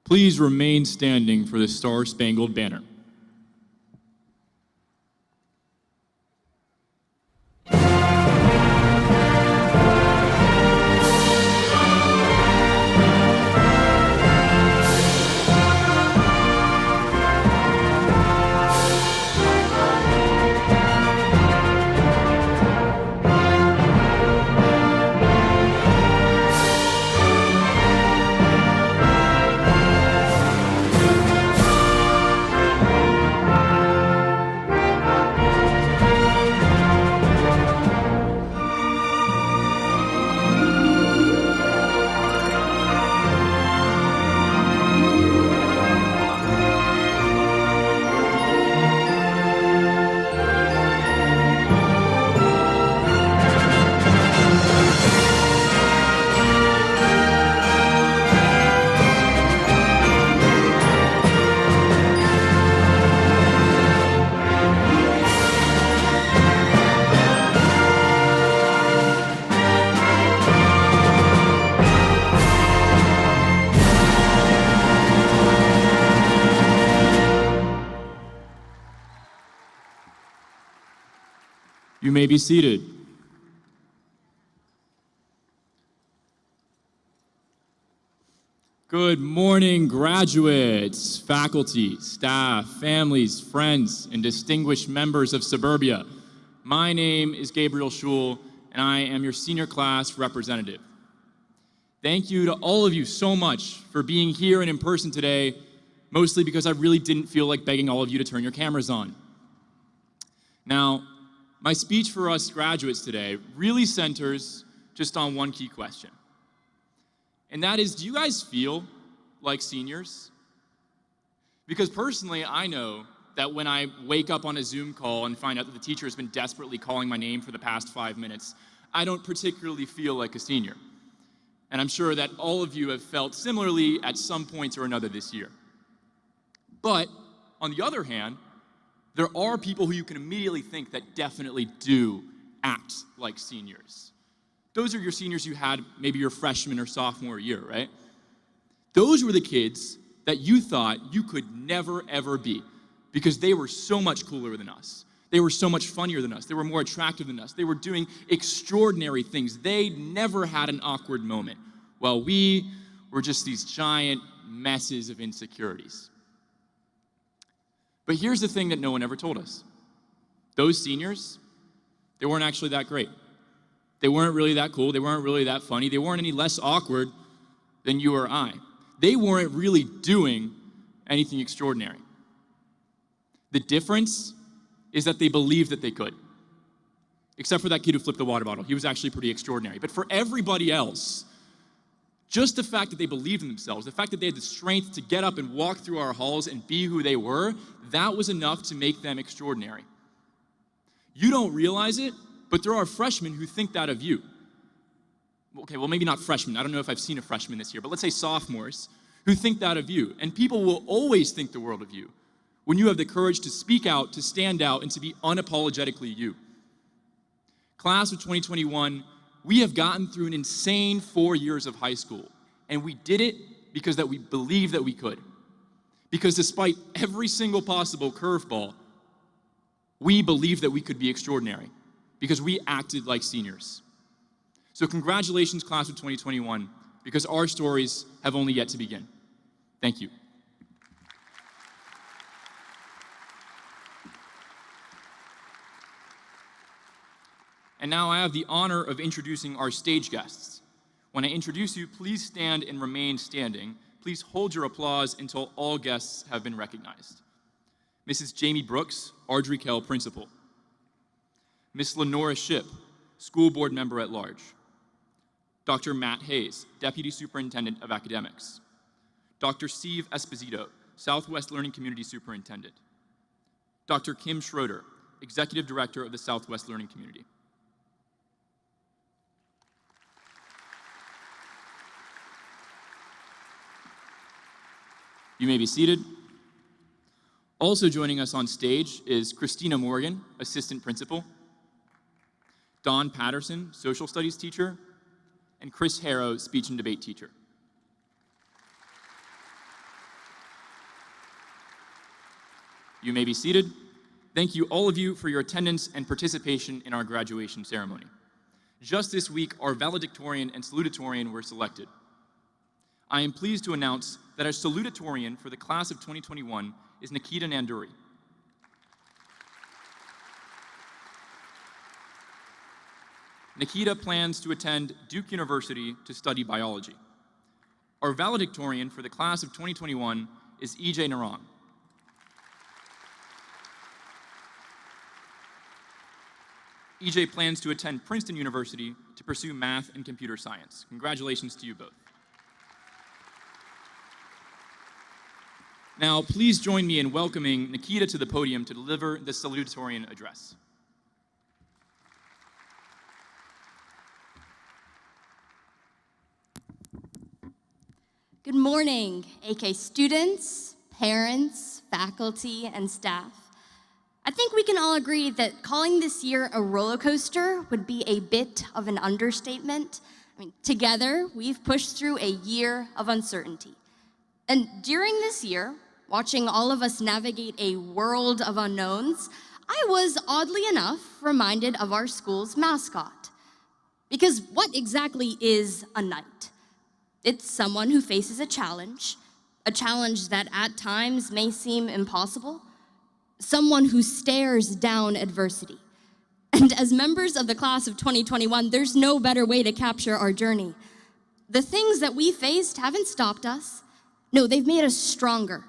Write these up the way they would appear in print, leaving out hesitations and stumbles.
Please remain standing for the Star-Spangled Banner. You may be seated. Good morning, graduates, faculty, staff, families, friends, and distinguished members of Suburbia. My name is Gabriel Schul, and I am your senior class representative. Thank you to all of you so much for being here and in person today, mostly because I really didn't feel like begging all of you to turn your cameras on. Now, my speech for us graduates today really centers just on one key question. And that is, do you guys feel like seniors? Because personally, I know that when I wake up on a Zoom call and find out that the teacher has been desperately calling my name for the past 5 minutes, I don't particularly feel like a senior. And I'm sure that all of you have felt similarly at some point or another this year. But on the other hand, there are people who you can immediately think that definitely do act like seniors. Those are your seniors you had maybe your freshman or sophomore year, right? Those were the kids that you thought you could never, ever be because they were so much cooler than us. They were so much funnier than us. They were more attractive than us. They were doing extraordinary things. They never had an awkward moment, while we were just these giant messes of insecurities. But here's the thing that no one ever told us. Those seniors, they weren't actually that great. They weren't really that cool. They weren't really that funny. They weren't any less awkward than you or I. They weren't really doing anything extraordinary. The difference is that they believed that they could. Except for that kid who flipped the water bottle. He was actually pretty extraordinary. But for everybody else, just the fact that they believed in themselves, the fact that they had the strength to get up and walk through our halls and be who they were, that was enough to make them extraordinary. You don't realize it, but there are freshmen who think that of you. Okay, well, maybe not freshmen. I don't know if I've seen a freshman this year, but let's say sophomores who think that of you. And people will always think the world of you when you have the courage to speak out, to stand out, and to be unapologetically you. Class of 2021, we have gotten through an insane 4 years of high school, and we did it because that we believed that we could. Because despite every single possible curveball, we believed that we could be extraordinary because we acted like seniors. So congratulations, class of 2021, because our stories have only yet to begin. Thank you. And now I have the honor of introducing our stage guests. When I introduce you, please stand and remain standing. Please hold your applause until all guests have been recognized. Mrs. Jamie Brooks, Ardrey Kell Principal. Miss Lenora Shipp, School Board Member at Large. Dr. Matt Hayes, Deputy Superintendent of Academics. Dr. Steve Esposito, Southwest Learning Community Superintendent. Dr. Kim Schroeder, Executive Director of the Southwest Learning Community. You may be seated. Also joining us on stage is Christina Morgan, Assistant Principal, Dawn Patterson, Social Studies Teacher, and Chris Harrow, Speech and Debate Teacher. You may be seated. Thank you, all of you, for your attendance and participation in our graduation ceremony. Just this week, our valedictorian and salutatorian were selected. I am pleased to announce that our salutatorian for the class of 2021 is Nikita Nanduri. Nikita plans to attend Duke University to study biology. Our valedictorian for the class of 2021 is EJ Narang. EJ plans to attend Princeton University to pursue math and computer science. Congratulations to you both. Now, please join me in welcoming Nikita to the podium to deliver the salutatorian address. Good morning, AK students, parents, faculty, and staff. I think we can all agree that calling this year a roller coaster would be a bit of an understatement. Together, we've pushed through a year of uncertainty. And during this year, watching all of us navigate a world of unknowns, I was, oddly enough, reminded of our school's mascot. Because what exactly is a knight? It's someone who faces a challenge that at times may seem impossible, someone who stares down adversity. And as members of the class of 2021, there's no better way to capture our journey. The things that we faced haven't stopped us. No, they've made us stronger,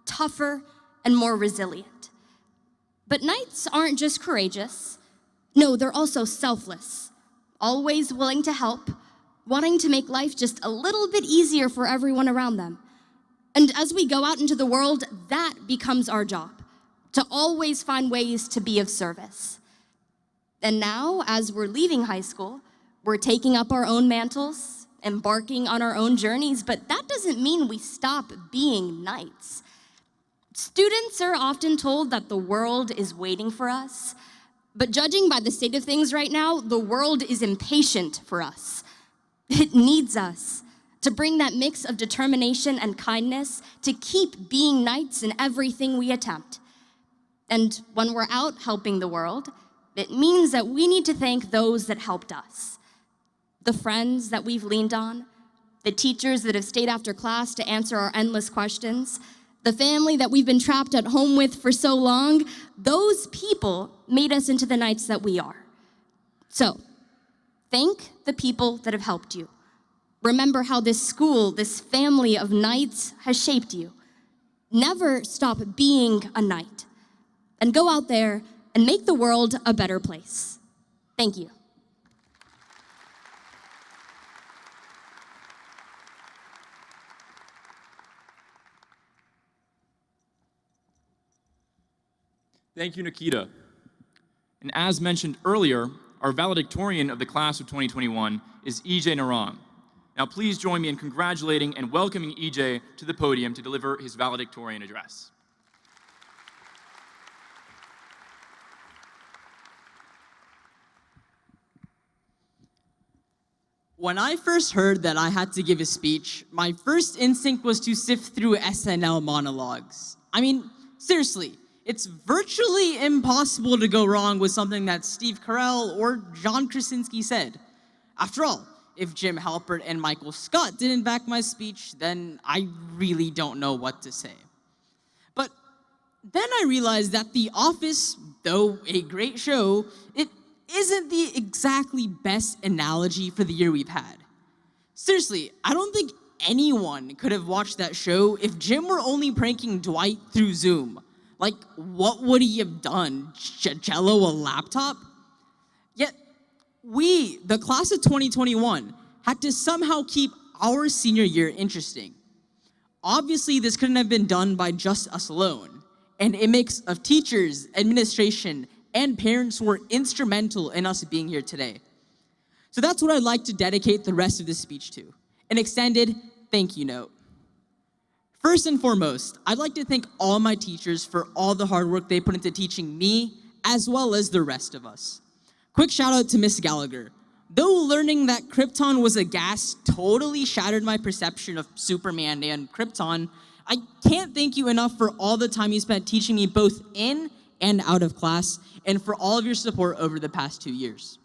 tougher, and more resilient. But knights aren't just courageous. No, they're also selfless, always willing to help, wanting to make life just a little bit easier for everyone around them. And as we go out into the world, that becomes our job, to always find ways to be of service. And now, as we're leaving high school, we're taking up our own mantles, embarking on our own journeys, but that doesn't mean we stop being knights. Students are often told that the world is waiting for us, but judging by the state of things right now, the world is impatient for us. It needs us to bring that mix of determination and kindness to keep being knights in everything we attempt. And when we're out helping the world, it means that we need to thank those that helped us. The friends that we've leaned on, the teachers that have stayed after class to answer our endless questions, the family that we've been trapped at home with for so long, those people made us into the knights that we are. So, thank the people that have helped you. Remember how this school, this family of knights has shaped you. Never stop being a knight. And go out there and make the world a better place. Thank you. Thank you, Nikita. And as mentioned earlier, our valedictorian of the class of 2021 is EJ Narang. Now please join me in congratulating and welcoming EJ to the podium to deliver his valedictorian address. When I first heard that I had to give a speech, my first instinct was to sift through SNL monologues. Seriously, it's virtually impossible to go wrong with something that Steve Carell or John Krasinski said. After all, if Jim Halpert and Michael Scott didn't back my speech, then I really don't know what to say. But then I realized that The Office, though a great show, it isn't the exactly best analogy for the year we've had. Seriously, I don't think anyone could have watched that show if Jim were only pranking Dwight through Zoom. Like, what would he have done? Jello a laptop? Yet, we, the class of 2021, had to somehow keep our senior year interesting. Obviously, this couldn't have been done by just us alone, and a mix of teachers, administration, and parents were instrumental in us being here today. So that's what I'd like to dedicate the rest of this speech to, an extended thank you note. First and foremost, I'd like to thank all my teachers for all the hard work they put into teaching me, as well as the rest of us. Quick shout out to Miss Gallagher. Though learning that Krypton was a gas totally shattered my perception of Superman and Krypton, I can't thank you enough for all the time you spent teaching me both in and out of class, and for all of your support over the past 2 years.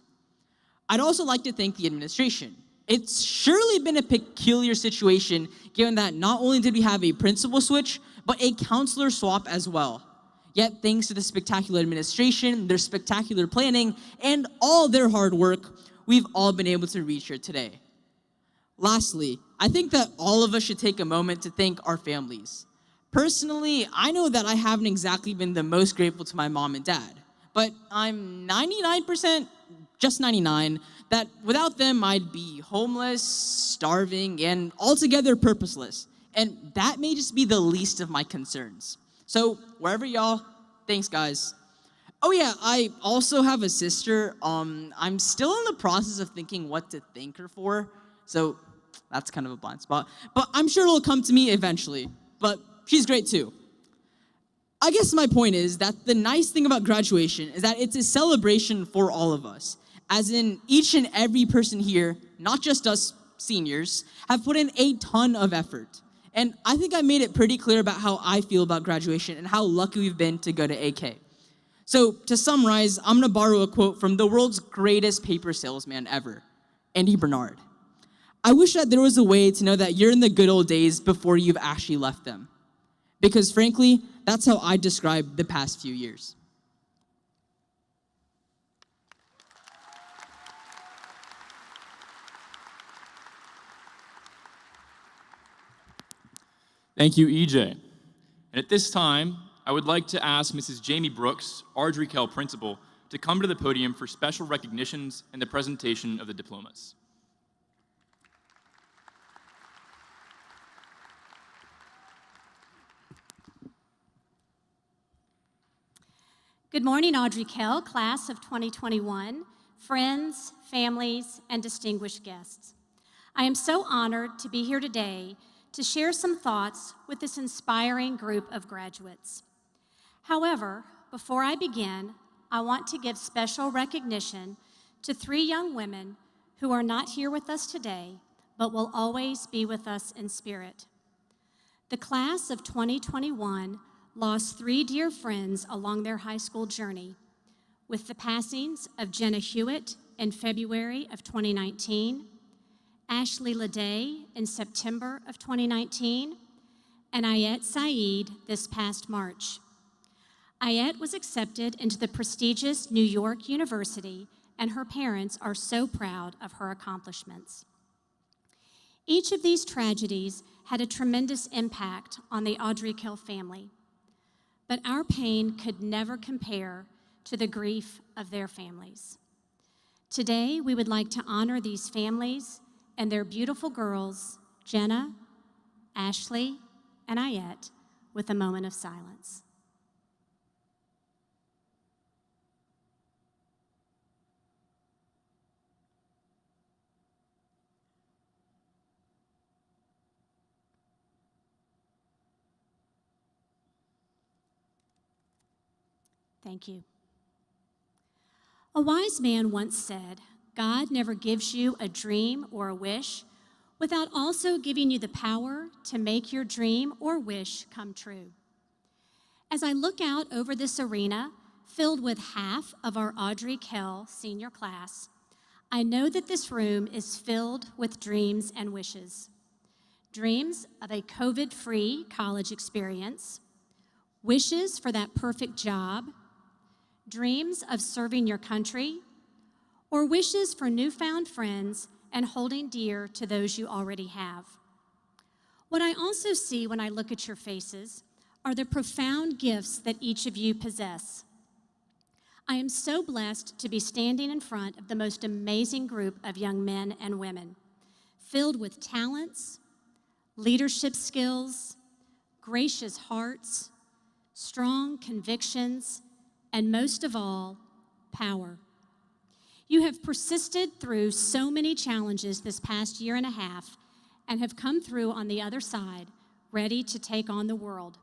I'd also like to thank the administration. It's surely been a peculiar situation, given that not only did we have a principal switch, but a counselor swap as well. Yet, thanks to the spectacular administration, their spectacular planning, and all their hard work, we've all been able to reach here today. Lastly, I think that all of us should take a moment to thank our families. Personally, I know that I haven't exactly been the most grateful to my mom and dad, but I'm 99%, just 99, that without them, I'd be homeless, starving, and altogether purposeless. And that may just be the least of my concerns. So, wherever y'all, thanks, guys. Oh yeah, I also have a sister. I'm still in the process of thinking what to thank her for, so that's kind of a blind spot. But I'm sure it'll come to me eventually, but she's great too. I guess my point is that the nice thing about graduation is that it's a celebration for all of us, as in each and every person here, not just us seniors, have put in a ton of effort. And I think I made it pretty clear about how I feel about graduation and how lucky we've been to go to AK. So to summarize, I'm gonna borrow a quote from the world's greatest paper salesman ever, Andy Bernard. I wish that there was a way to know that you're in the good old days before you've actually left them. Because frankly, that's how I describe the past few years. Thank you, EJ. And at this time, I would like to ask Mrs. Jamie Brooks, Ardrey Kell Principal, to come to the podium for special recognitions and the presentation of the diplomas. Good morning, Ardrey Kell, class of 2021, friends, families, and distinguished guests. I am so honored to be here today to share some thoughts with this inspiring group of graduates. However, before I begin, I want to give special recognition to 3 young women who are not here with us today, but will always be with us in spirit. The class of 2021 lost 3 dear friends along their high school journey, with the passings of Jenna Hewitt in February of 2019, Ashley Leday in September of 2019, and Ayet Saeed this past March. Ayet was accepted into the prestigious New York University, and her parents are so proud of her accomplishments. Each of these tragedies had a tremendous impact on the Ardrey Kell family, but our pain could never compare to the grief of their families. Today, we would like to honor these families and their beautiful girls, Jenna, Ashley, and Ayet, with a moment of silence. Thank you. A wise man once said, God never gives you a dream or a wish without also giving you the power to make your dream or wish come true. As I look out over this arena filled with half of our Ardrey Kell senior class, I know that this room is filled with dreams and wishes. Dreams of a COVID-free college experience, wishes for that perfect job, dreams of serving your country, or wishes for newfound friends and holding dear to those you already have. What I also see when I look at your faces are the profound gifts that each of you possess. I am so blessed to be standing in front of the most amazing group of young men and women, filled with talents, leadership skills, gracious hearts, strong convictions, and most of all, power. You have persisted through so many challenges this past year and a half and have come through on the other side, ready to take on the world.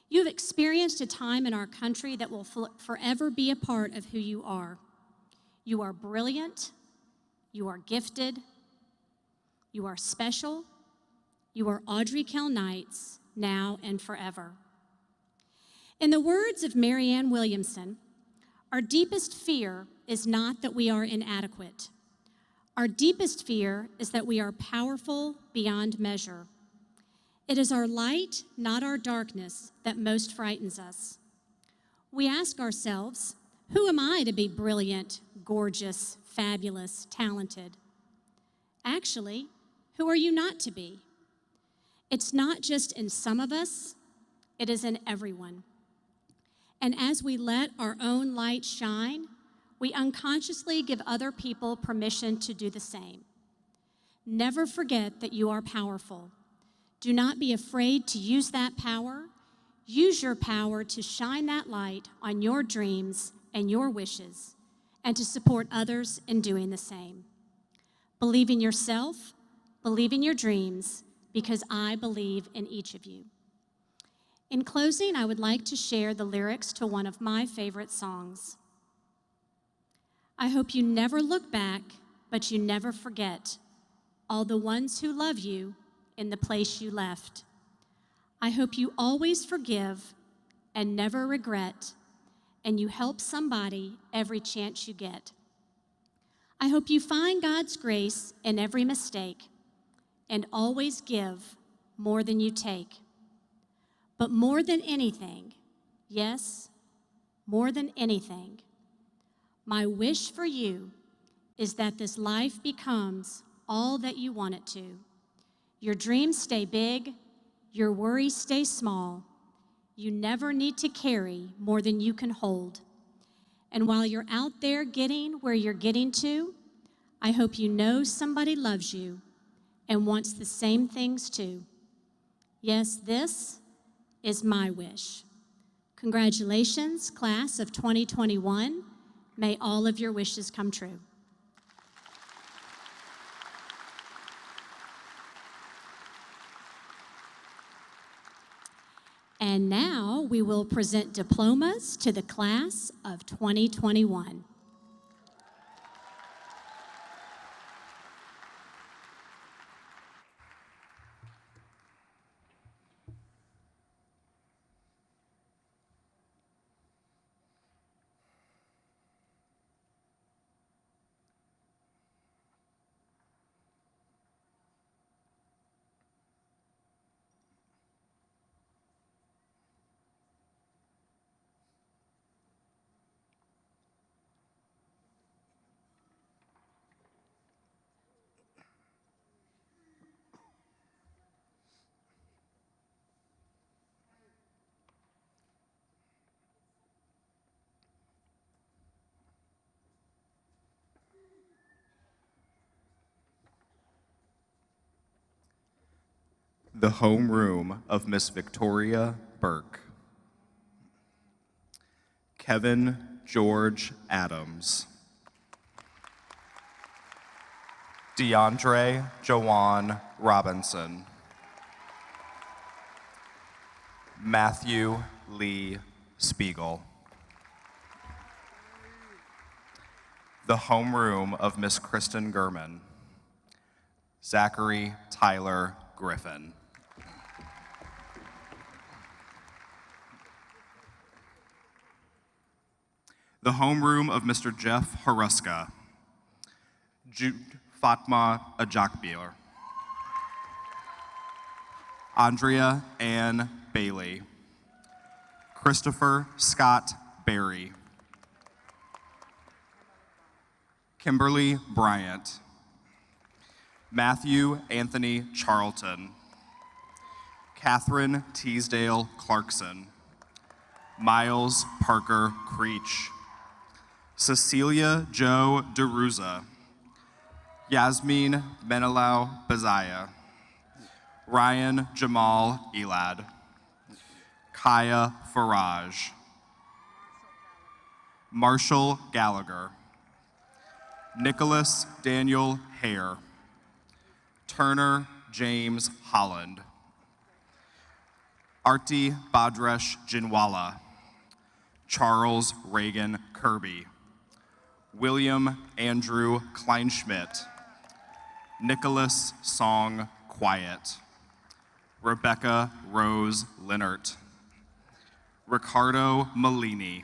You have experienced a time in our country that will forever be a part of who you are. You are brilliant, you are gifted, you are special, you are Ardrey Kell Knights, now and forever. In the words of Marianne Williamson, our deepest fear is not that we are inadequate. Our deepest fear is that we are powerful beyond measure. It is our light, not our darkness, that most frightens us. We ask ourselves, who am I to be brilliant, gorgeous, fabulous, talented? Actually, who are you not to be? It's not just in some of us, it is in everyone. And as we let our own light shine, we unconsciously give other people permission to do the same. Never forget that you are powerful. Do not be afraid to use that power. Use your power to shine that light on your dreams and your wishes, and to support others in doing the same. Believe in yourself, believe in your dreams, because I believe in each of you. In closing, I would like to share the lyrics to one of my favorite songs. I hope you never look back, but you never forget all the ones who love you in the place you left. I hope you always forgive and never regret, and you help somebody every chance you get. I hope you find God's grace in every mistake and always give more than you take. But more than anything, yes, more than anything, my wish for you is that this life becomes all that you want it to. Your dreams stay big, your worries stay small. You never need to carry more than you can hold. And while you're out there getting where you're getting to, I hope you know somebody loves you and wants the same things too. Yes, this is my wish. Congratulations, class of 2021. May all of your wishes come true. And now we will present diplomas to the class of 2021. The homeroom of Miss Victoria Burke. Kevin George Adams. DeAndre Jawan Robinson. Matthew Lee Spiegel. The homeroom of Miss Kristen Gurman. Zachary Tyler Griffin. The homeroom of Mr. Jeff Haruska. Jude Fatma Ajakbir. Andrea Ann Bailey. Christopher Scott Berry. Kimberly Bryant. Matthew Anthony Charlton. Catherine Teasdale Clarkson. Miles Parker Creech. Cecilia Jo DeRuza. Yasmin Menelau Bazaya. Ryan Jamal Elad. Kaya Faraj. Marshall Gallagher. Nicholas Daniel Hare. Turner James Holland. Arti Badresh Jinwala. Charles Reagan Kirby. William Andrew Kleinschmidt. Nicholas Song Quiet. Rebecca Rose Linnert, Ricardo Malini,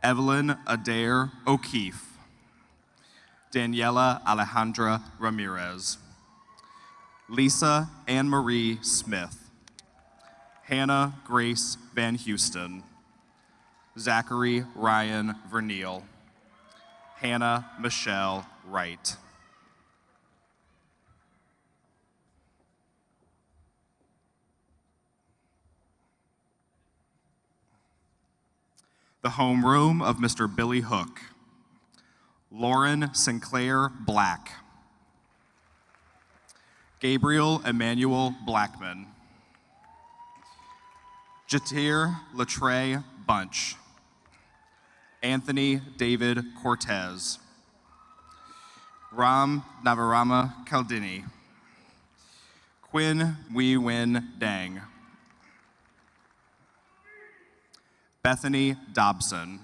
Evelyn Adair O'Keefe, Daniela Alejandra Ramirez, Lisa Anne Marie Smith, Hannah Grace Van Houston, Zachary Ryan Verneel, Hannah Michelle Wright. The homeroom of Mr. Billy Hook, Lauren Sinclair Black, Gabriel Emmanuel Blackman, Jatir Latre Bunch, Anthony David Cortez, Ram Navarama Caldini, Quinn Wee Win Dang, Bethany Dobson,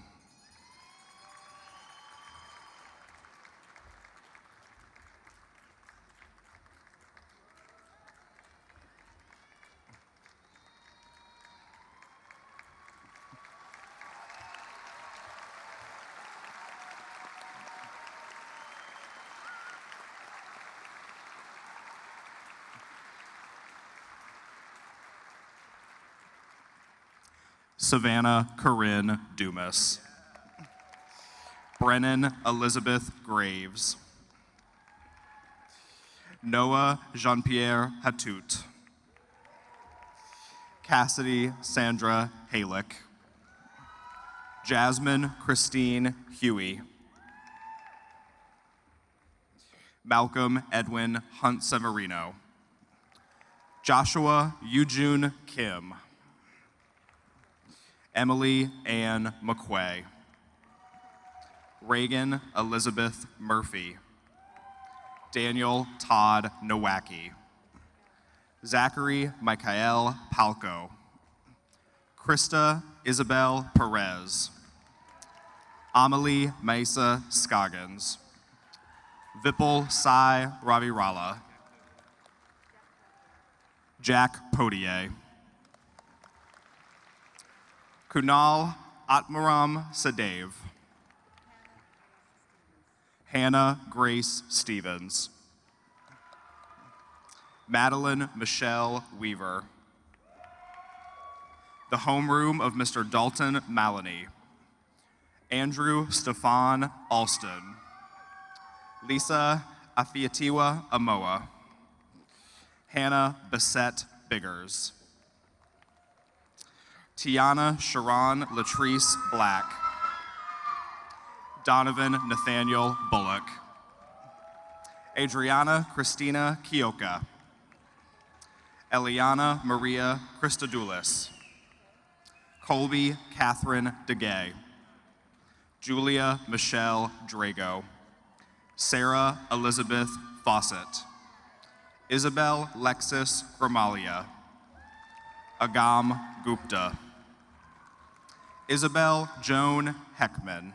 Savannah Corinne Dumas, Brennan Elizabeth Graves, Noah Jean-Pierre Hattout, Cassidy Sandra Halick, Jasmine Christine Huey, Malcolm Edwin Hunt Severino, Joshua Eugene Kim, Emily Ann McQuay, Reagan Elizabeth Murphy, Daniel Todd Nowacki, Zachary Michael Palco, Krista Isabel Perez, Amelie Mesa Scoggins, Vipul Sai Ravirala, Jack Podier, Kunal Atmaram Sadev, Hannah Grace Stevens, Madeline Michelle Weaver, the homeroom of Mr. Dalton Maloney, Andrew Stefan Alston, Lisa Afiatiwa Amoa, Hannah Bissett Biggers, Tiana Sharon Latrice Black, Donovan Nathaniel Bullock, Adriana Christina Kioka, Eliana Maria Christodoulis, Colby Catherine DeGay, Julia Michelle Drago, Sarah Elizabeth Fawcett, Isabel Lexis Gramalia, Agam Gupta, Isabel Joan Heckman,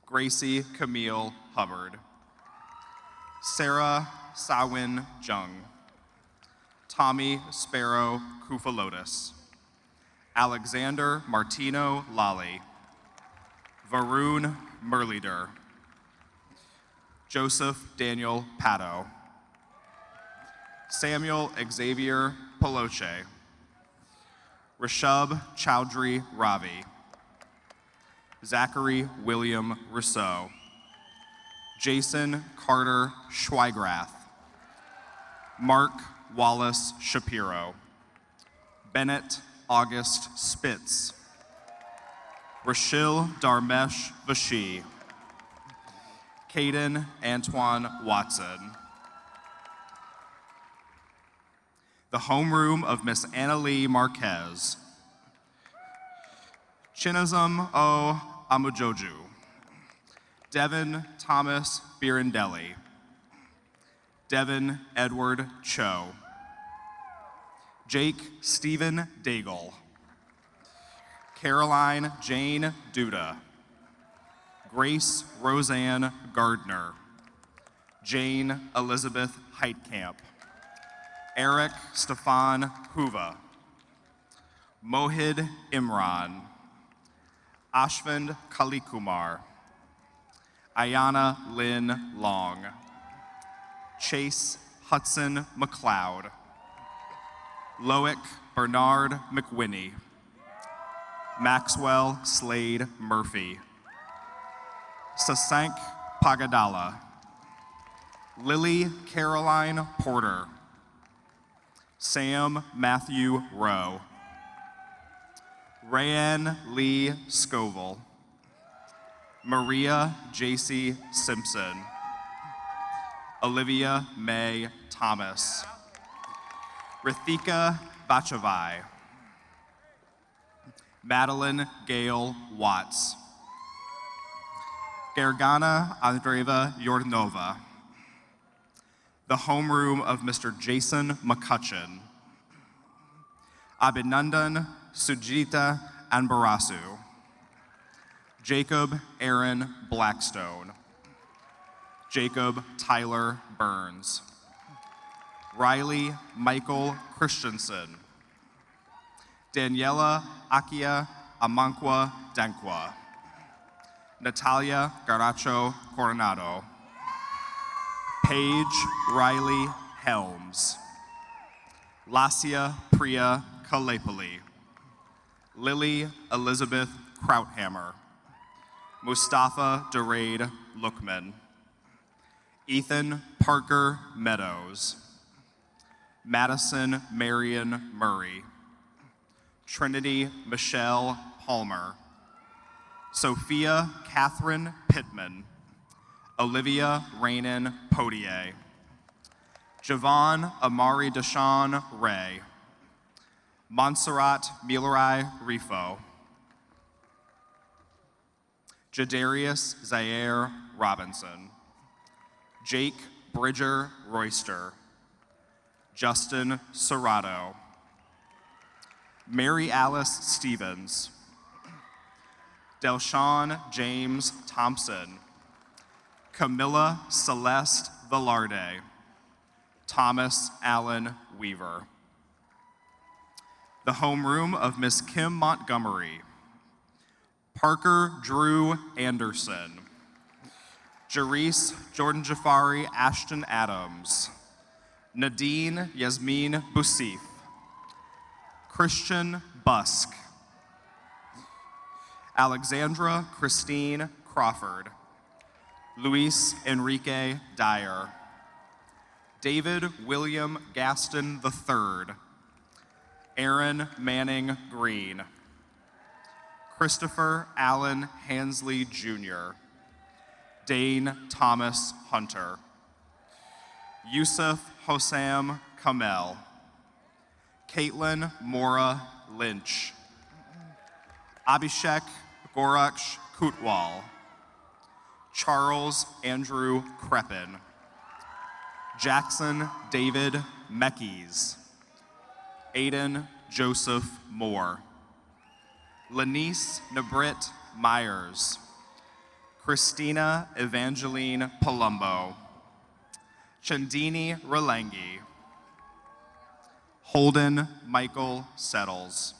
Gracie Camille Hubbard, Sarah Sawin Jung, Tommy Sparrow Kufalotis, Alexander Martino Lally, Varun Murlider, Joseph Daniel Pato, Samuel Xavier Peloche, Rishab Chowdhury Ravi, Zachary William Rousseau, Jason Carter Schweigrath, Mark Wallace Shapiro, Bennett August Spitz, Rachel Darmesh Vashi, Caden Antoine Watson, the homeroom of Miss Annalie Marquez, Chinazum O. Amujoju, Devin Thomas Birandelli, Devin Edward Cho, Jake Stephen Daigle, Caroline Jane Duda, Grace Roseanne Gardner, Jane Elizabeth Heitkamp, Eric Stefan Huva, Mohid Imran, Ashvind Kalikumar, Ayana Lynn Long, Chase Hudson McLeod, Loic Bernard McWhinney, Maxwell Slade Murphy, Sasank Pagadala, Lily Caroline Porter, Sam Matthew Rowe, Rayanne Lee Scoville, Maria J.C. Simpson, Olivia May Thomas, Rithika Bachavai, Madeline Gail Watts, Gergana Andreeva Yordnova, the homeroom of Mr. Jason McCutcheon, Abhinandan Sujita Anbarasu, Jacob Aaron Blackstone, Jacob Tyler Burns, Riley Michael Christensen, Daniela Akia Amankwa Dankwa, Natalia Garacho Coronado, Paige Riley Helms, Lasia Priya Kalepali, Lily Elizabeth Krauthammer, Mustafa Daraid Lookman, Ethan Parker Meadows, Madison Marion Murray, Trinity Michelle Palmer, Sophia Catherine Pittman, Olivia Rainan Potier, Javon Amari Deshawn Ray, Montserrat Milarai Rifo, Jadarius Zaire Robinson, Jake Bridger Royster, Justin Serrato, Mary Alice Stevens, Delshawn James Thompson, Camilla Celeste Velarde, Thomas Allen Weaver. The homeroom of Miss Kim Montgomery, Parker Drew Anderson, Jerice Jordan Jafari Ashton Adams, Nadine Yasmin Bousif, Christian Busk, Alexandra Christine Crawford, Luis Enrique Dyer, David William Gaston III, Aaron Manning Green, Christopher Allen Hansley Jr., Dane Thomas Hunter, Yusuf Hossam Kamel, Caitlin Mora Lynch, Abhishek Goraksh Kutwal, Charles Andrew Crepin, Jackson David Meckies, Aiden Joseph Moore, Lanice Nabrit Myers, Christina Evangeline Palumbo, Chandini Ralangi, Holden Michael Settles,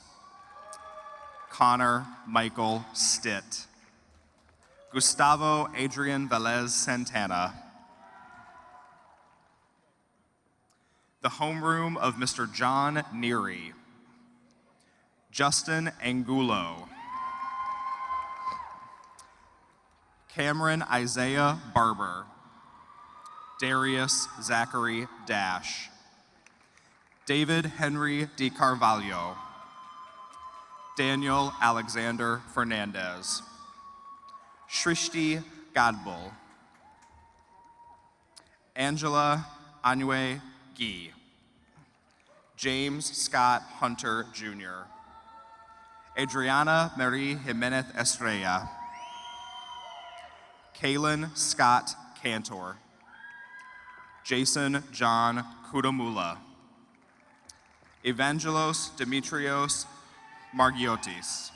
Connor Michael Stitt, Gustavo Adrian Velez Santana, the homeroom of Mr. John Neary, Justin Angulo, Cameron Isaiah Barber, Darius Zachary Dash, David Henry Di Carvalho, Daniel Alexander Fernandez, Shrishti Gadbul, Angela Anue Gee, James Scott Hunter Jr., Adriana Marie Jimenez Estrella, Kaylin Scott Cantor, Jason John Kudamula, Evangelos Dimitrios Margiotis,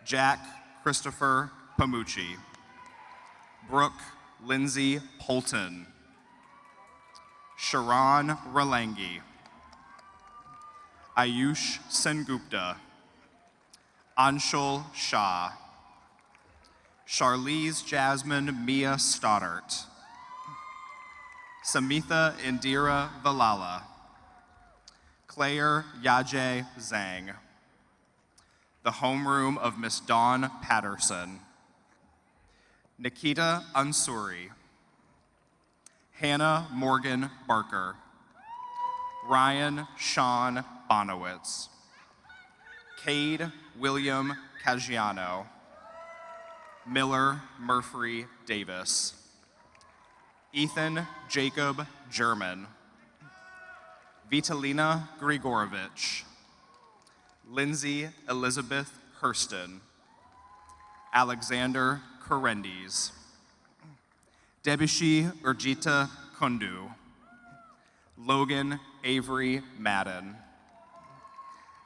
Jack Christopher Pamucci, Brooke Lindsay Polton, Sharon Ralangi, Ayush Sengupta, Anshul Shah, Charlize Jasmine Mia Stoddart, Samitha Indira Valala, Claire Yaje Zhang, the homeroom of Miss Dawn Patterson, Nikita Ansuri, Hannah Morgan Barker, Ryan Sean Bonowitz, Cade William Caggiano, Miller Murphy Davis, Ethan Jacob German, Vitalina Grigorovich, Lindsay Elizabeth Hurston, Alexander Corendis, Debushi Urjita Kundu, Logan Avery Madden,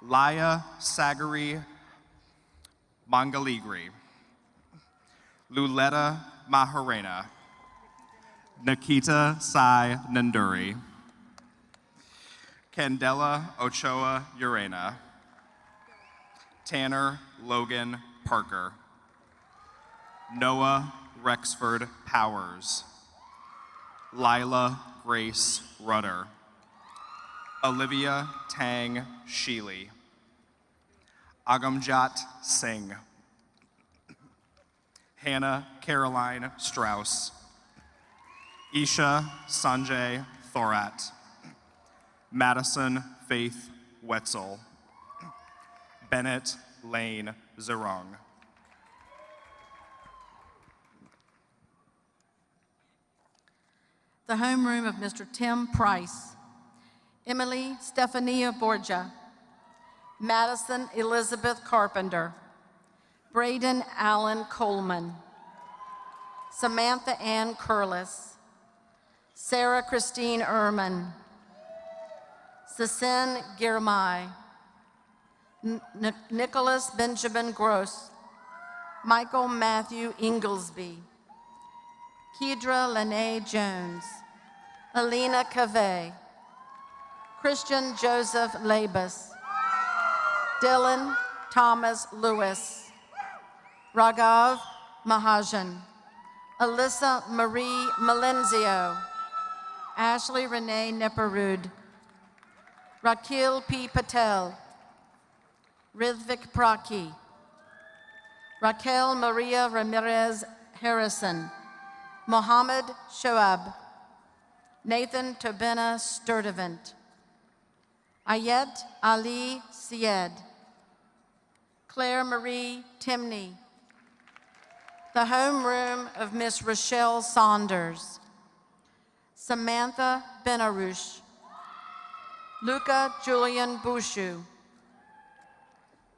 Laya Sagari Mangaligri, Luletta Maharena, Nikita Sai Nanduri, Candela Ochoa Urena, Tanner Logan Parker, Noah Rexford Powers, Lila Grace Rudder, Olivia Tang Sheely, Agamjat Singh, Hannah Caroline Strauss, Isha Sanjay Thorat, Madison Faith Wetzel, Bennett Lane Zerong. The homeroom of Mr. Tim Price, Emily Stefania Borgia, Madison Elizabeth Carpenter, Braden Allen Coleman, Samantha Ann Curlis, Sarah Christine Ehrman, Cecine Girmay, Nicholas Benjamin Gross, Michael Matthew Inglesby, Kedra Lene Jones, Alina Cavey, Christian Joseph Labus, Dylan Thomas Lewis, Raghav Mahajan, Alyssa Marie Melenzio, Ashley Renee Neparud, Rakil P. Patel, Rithvik Praki, Raquel Maria Ramirez Harrison, Mohammed Shoab, Nathan Tobina Sturdivant, Ayet Ali Syed, Claire Marie Timney, the homeroom of Miss Rochelle Saunders, Samantha Benarouche, Luca Julian Bouchou,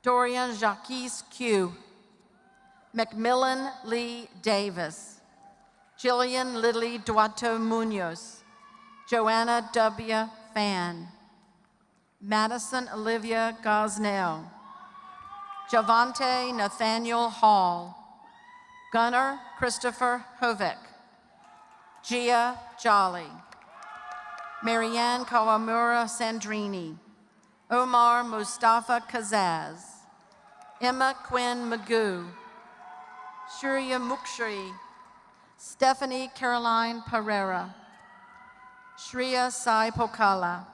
Dorian Jacques Q, Macmillan Lee Davis, Jillian Lily Duato Munoz, Joanna W. Fan, Madison Olivia Gosnell, Javante Nathaniel Hall, Gunnar Christopher Hovek, Gia Jolly, Marianne Kawamura Sandrini, Omar Mustafa Kazaz, Emma Quinn Magoo, Shurya Mukshri, Stephanie Caroline Pereira, Shreya Sai Pokala,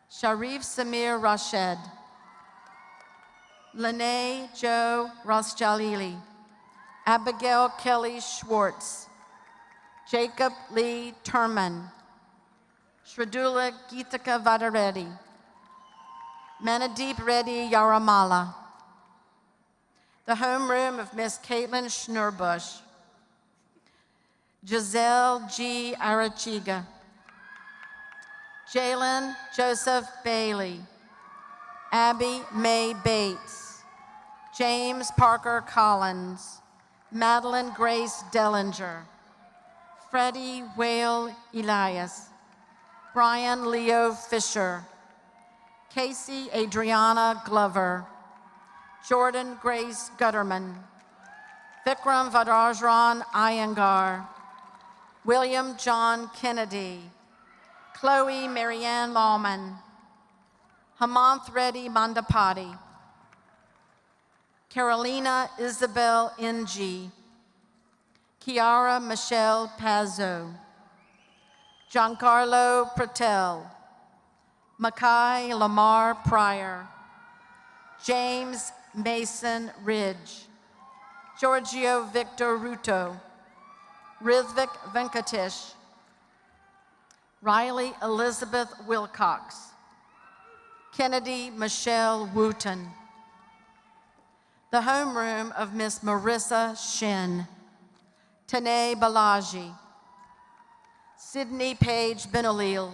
Sharif Samir Rashed, Lene Jo Rosjalili, Abigail Kelly Schwartz, Jacob Lee Turman, Shradula Geetika Vadareddy, Manadeep Reddy Yaramala, the homeroom of Miss Caitlin Schnurbush, Giselle G. Arachiga, Jalen Joseph Bailey, Abby Mae Bates, James Parker Collins, Madeline Grace Dellinger, Freddie Whale Elias, Brian Leo Fisher, Casey Adriana Glover, Jordan Grace Gutterman, Vikram Vadrajran Iyengar, William John Kennedy, Chloe Marianne Lawman, Hemanth Reddy Mandapati, Carolina Isabel Ng, Kiara Michelle Pazzo, Giancarlo Pratel, Makai Lamar Pryor, James Mason Ridge, Giorgio Victor Ruto, Rithvik Venkatesh, Riley Elizabeth Wilcox, Kennedy Michelle Wooten, the homeroom of Miss Marissa Shin, Tanae Balaji, Sydney Page Benalil,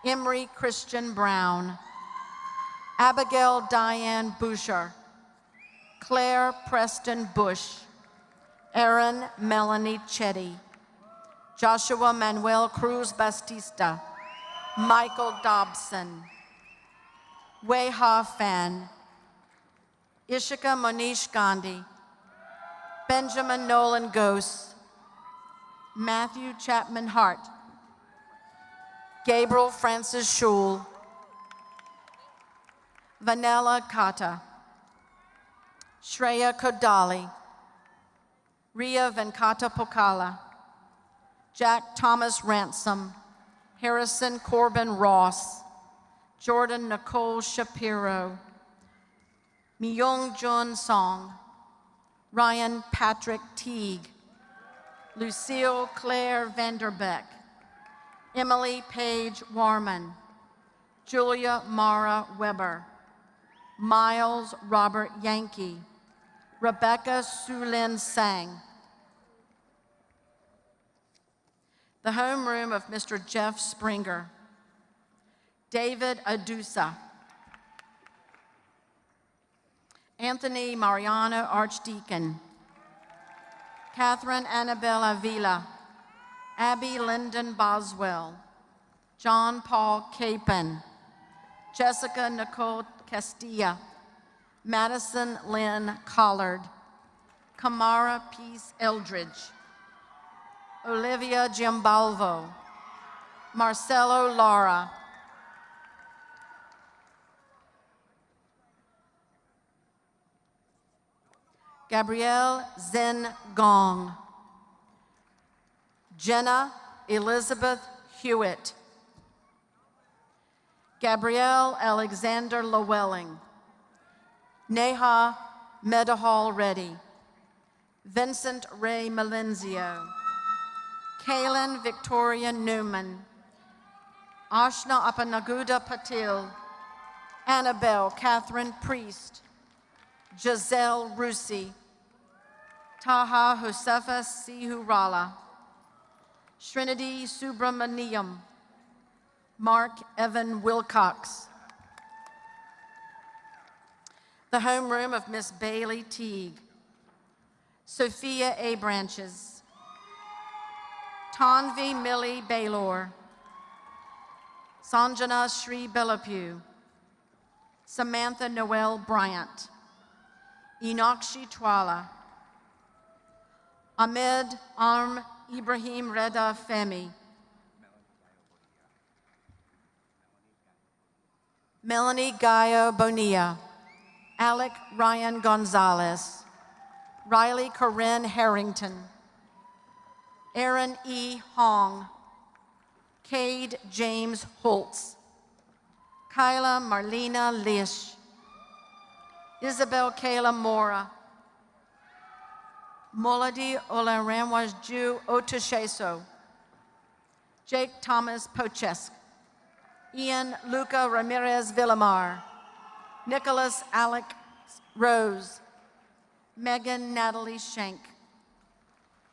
Emery Christian Brown, Abigail Diane Boucher, Claire Preston Bush, Erin Melanie Chetty, Joshua Manuel Cruz Bastista, Michael Dobson, Wei Ha Fan, Ishika Monish Gandhi, Benjamin Nolan Gose, Matthew Chapman Hart, Gabriel Francis Schul, Vanella Kata, Shreya Kodali, Ria Venkata Pokala, Jack Thomas Ransom, Harrison Corbin Ross, Jordan Nicole Shapiro, Myung Jun Song, Ryan Patrick Teague, Lucille Claire Vanderbeck, Emily Page Warman, Julia Mara Weber, Miles Robert Yankee, Rebecca Sulin Sang, the homeroom of Mr. Jeff Springer, David Adusa, Anthony Mariano Archdeacon, Catherine Annabelle Avila, Abby Lyndon Boswell, John Paul Capon, Jessica Nicole Castilla, Madison Lynn Collard, Kamara Peace Eldridge, Olivia Giambalvo, Marcelo Lara, Gabrielle Zen Gong, Jenna Elizabeth Hewitt, Gabrielle Alexander Llewellyn, Neha Medahal Reddy, Vincent Ray Melenzio, Kaylin Victoria Newman, Ashna Apanaguda Patil, Annabelle Catherine Priest, Giselle Rusi, Taha Josefa Sihurala, Srinidhi Subramaniam, Mark Evan Wilcox, the homeroom of Miss Bailey Teague, Sophia A. Branches, Tanvi Millie Baylor, Sanjana Sri Bellapu, Samantha Noel Bryant, Enokshi Twala, Ahmed Arm Ibrahim Reda Femi, Melanie Gayo Bonilla, Alec Ryan Gonzalez, Riley Corinne Harrington, Aaron E. Hong, Cade James Holtz, Kyla Marlena Lish, Isabel Kayla Mora, Molody Olaramwaju Otusheso, Jake Thomas Pochesk, Ian Luca Ramirez Villamar, Nicholas Alec Rose, Megan Natalie Schenk,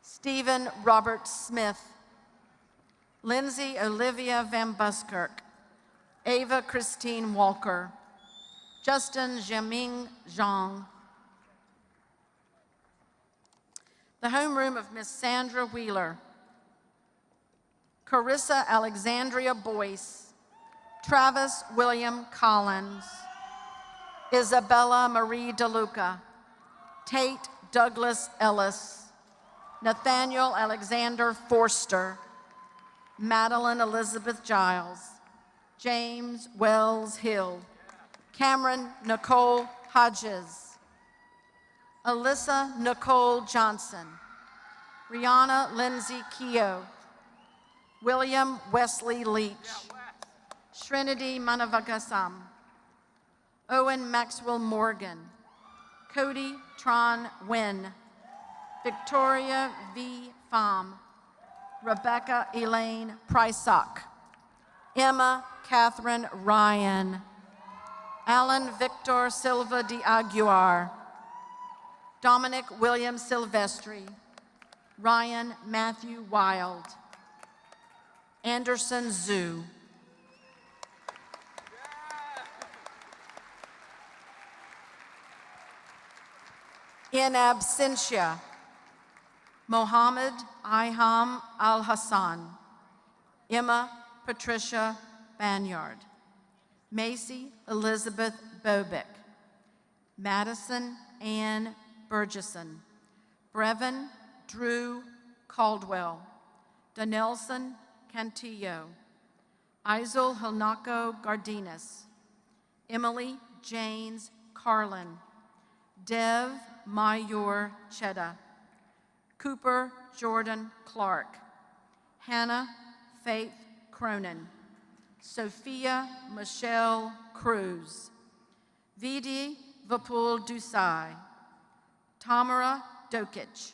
Stephen Robert Smith, Lindsay Olivia Van Buskirk, Ava Christine Walker, Justin Jiaming Zhang, the homeroom of Miss Sandra Wheeler, Carissa Alexandria Boyce, Travis William Collins, Isabella Marie DeLuca, Tate Douglas Ellis, Nathaniel Alexander Forster, Madeline Elizabeth Giles, James Wells Hill, Cameron Nicole Hodges, Alyssa Nicole Johnson, Rihanna Lindsay Keogh, William Wesley Leach, Trinity Manavagasam, Owen Maxwell Morgan, Cody Tron Wynn, Victoria V. Pham, Rebecca Elaine Prysock, Emma Catherine Ryan, Alan Victor Silva de Aguiar, Dominic William Silvestri, Ryan Matthew Wild, Anderson Zhu. In absentia, Mohammed Iham Al-Hassan, Emma Patricia Banyard, Macy Elizabeth Bobick, Madison Ann Burgesson, Brevin Drew Caldwell, Danelson Cantillo, Isel Hilnaco Gardinas, Emily Janes Carlin, Dev Mayor Chedda, Cooper Jordan Clark, Hannah Faith Cronin, Sophia Michelle Cruz, Vidi Vipul Desai, Tamara Dokic,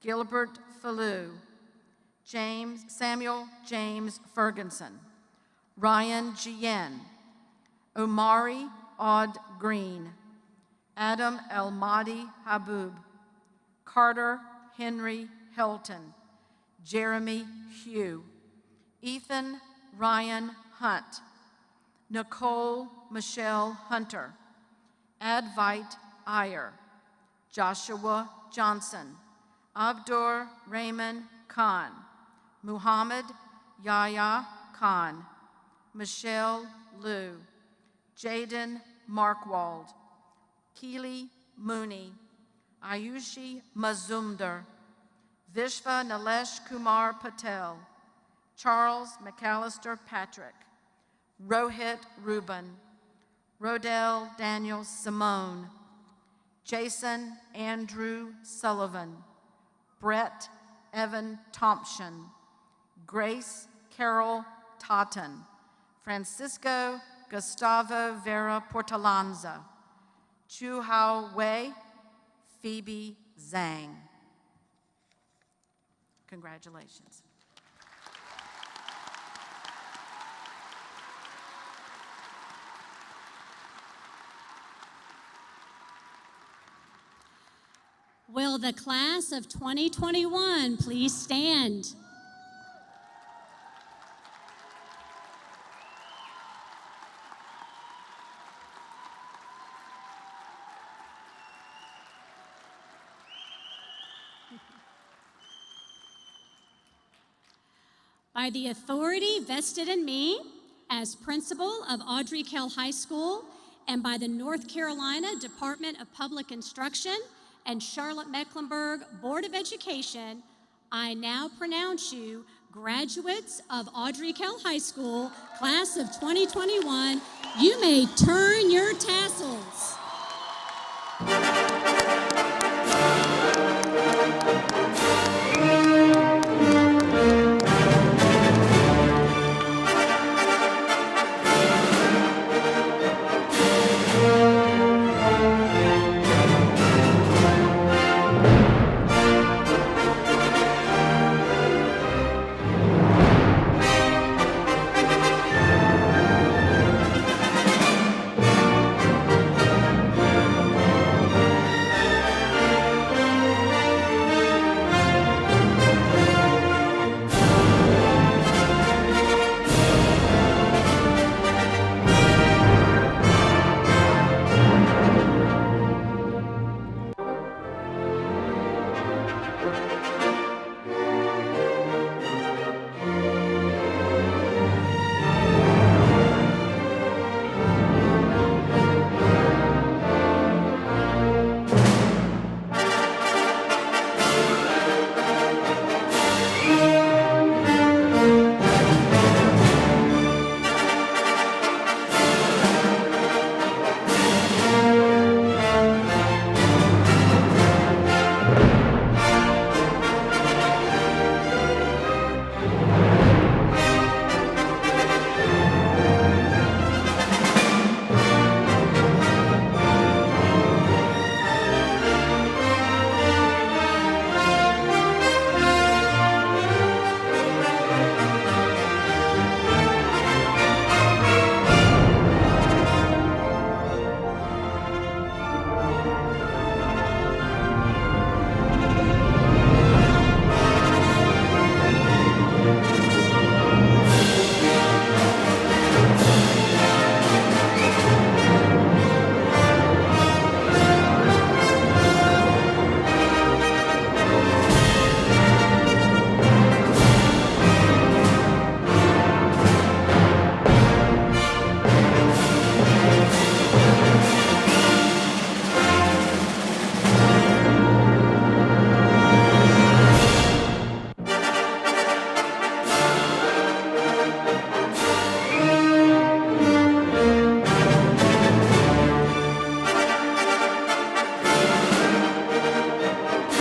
Gilbert Fallu, Samuel James Ferguson, Ryan Gien, Omari Odd Green, Adam El-Mahdi Habub, Carter Henry Helton, Jeremy Hugh, Ethan Ryan Hunt, Nicole Michelle Hunter, Advite Iyer, Joshua Johnson, Abdur Raymond Khan, Muhammad Yahya Khan, Michelle Liu, Jaden Markwald, Keely Mooney, Ayushi Mazumdar, Vishva Nilesh Kumar Patel, Charles McAllister Patrick, Rohit Rubin, Rodell Daniel Simone, Jason Andrew Sullivan, Brett Evan Thompson, Grace Carol Totten, Francisco Gustavo Vera Portalanza, Chu Hao Wei, Phoebe Zhang. Congratulations. Will the class of 2021 please stand? By the authority vested in me as principal of Ardrey Kell High School and by the North Carolina Department of Public Instruction and Charlotte-Mecklenburg Board of Education, I now pronounce you graduates of Ardrey Kell High School, class of 2021. You may turn your tassels.